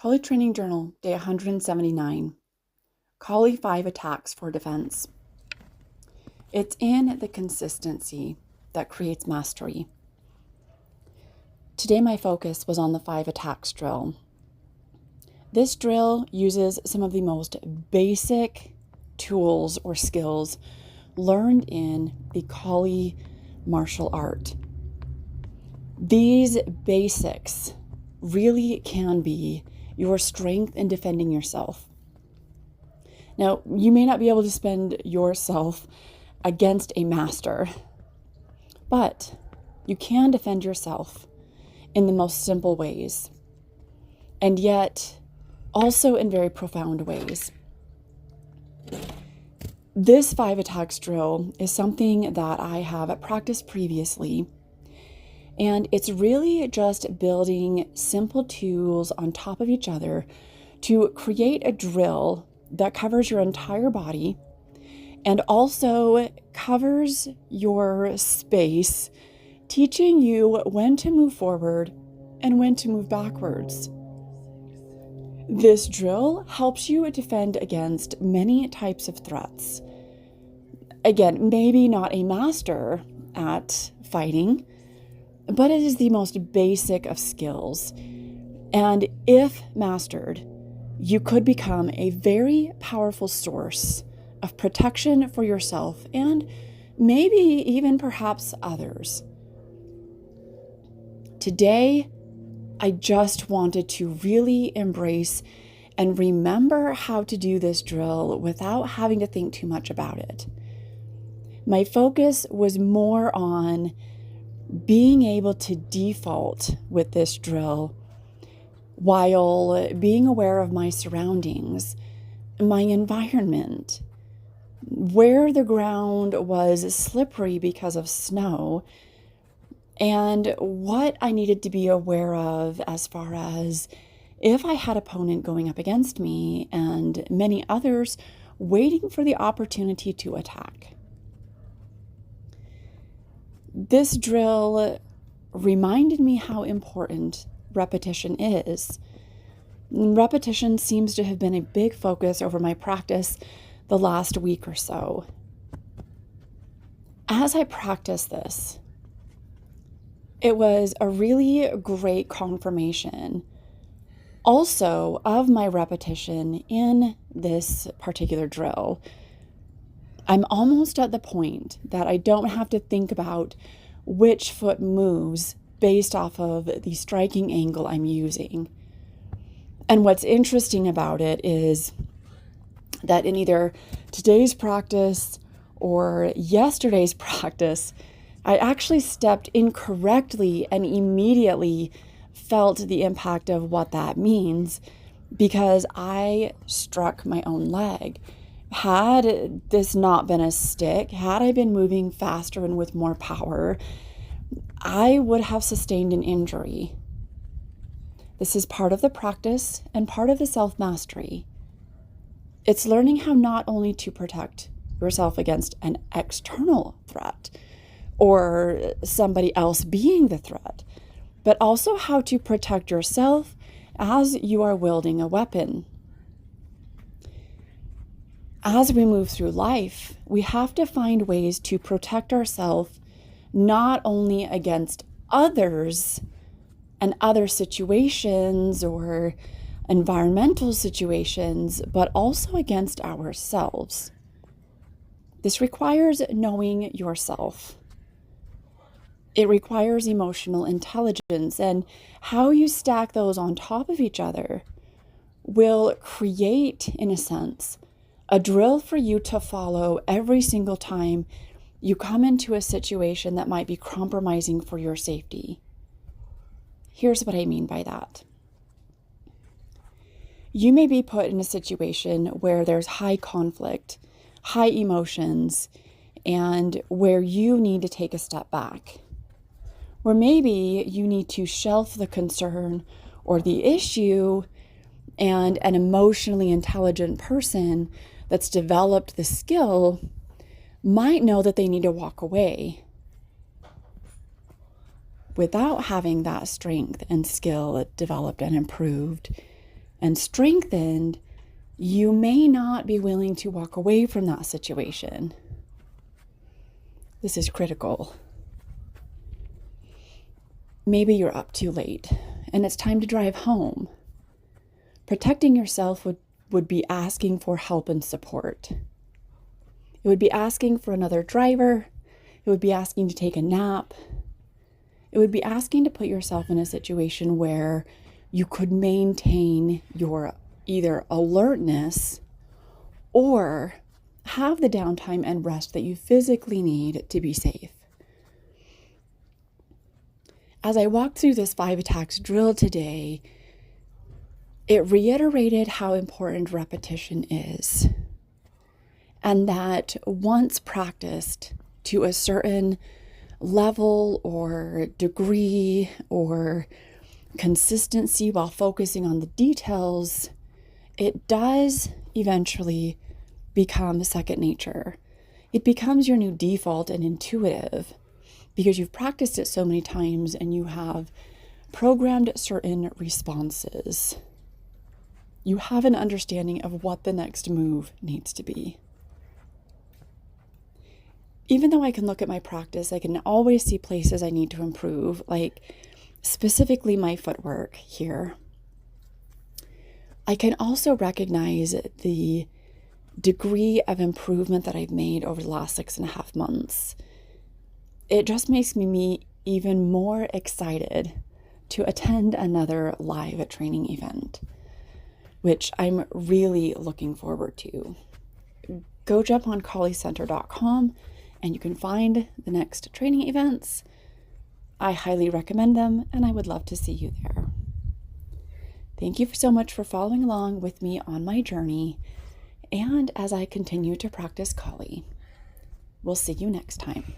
Kali Training Journal, day 179. Kali 5 attacks for defense. It's in the consistency that creates mastery. Today my focus was on the 5 attacks drill. This drill uses some of the most basic tools or skills learned in the Kali martial art. These basics really can be your strength in defending yourself. Now, you may not be able to defend yourself against a master, but you can defend yourself in the most simple ways, and yet also in very profound ways. This 5 attacks drill is something that I have practiced previously, and it's really just building simple tools on top of each other to create a drill that covers your entire body and also covers your space, teaching you when to move forward and when to move backwards. This drill helps you defend against many types of threats. Again, maybe not a master at fighting, but it is the most basic of skills. And if mastered, you could become a very powerful source of protection for yourself and maybe even perhaps others. Today, I just wanted to really embrace and remember how to do this drill without having to think too much about it. My focus was more on being able to default with this drill while being aware of my surroundings, my environment, where the ground was slippery because of snow, and what I needed to be aware of as far as if I had an opponent going up against me and many others waiting for the opportunity to attack. This drill reminded me how important repetition is. Repetition seems to have been a big focus over my practice the last week or so. As I practiced this, it was a really great confirmation also of my repetition in this particular drill. I'm almost at the point that I don't have to think about which foot moves based off of the striking angle I'm using. And what's interesting about it is that in either today's practice or yesterday's practice, I actually stepped incorrectly and immediately felt the impact of what that means because I struck my own leg. Had this not been a stick, had I been moving faster and with more power, I would have sustained an injury. This is part of the practice and part of the self-mastery. It's learning how not only to protect yourself against an external threat or somebody else being the threat, but also how to protect yourself as you are wielding a weapon. As we move through life, we have to find ways to protect ourselves not only against others and other situations or environmental situations, but also against ourselves. This requires knowing yourself. It requires emotional intelligence, and how you stack those on top of each other will create, in a sense, a drill for you to follow every single time you come into a situation that might be compromising for your safety. Here's what I mean by that. You may be put in a situation where there's high conflict, high emotions, and where you need to take a step back. Or maybe you need to shelf the concern or the issue, and an emotionally intelligent person that's developed the skill might know that they need to walk away without having that strength and skill developed and improved. and strengthened, you may not be willing to walk away from that situation. This is critical. Maybe you're up too late and it's time to drive home. Protecting yourself would be asking for help and support. It would be asking for another driver. It would be asking to take a nap. It would be asking to put yourself in a situation where you could maintain your either alertness or have the downtime and rest that you physically need to be safe. As I walked through this 5 attacks drill today, it reiterated how important repetition is, and that once practiced to a certain level or degree or consistency while focusing on the details, it does eventually become second nature. It becomes your new default and intuitive because you've practiced it so many times and you have programmed certain responses. You have an understanding of what the next move needs to be. Even though I can look at my practice, I can always see places I need to improve, like specifically my footwork here. I can also recognize the degree of improvement that I've made over the last 6.5 months. It just makes me even more excited to attend another live training event, which I'm really looking forward to. Go jump on colliecenter.com and you can find the next training events. I highly recommend them and I would love to see you there. Thank you so much for following along with me on my journey and as I continue to practice Collie. We'll see you next time.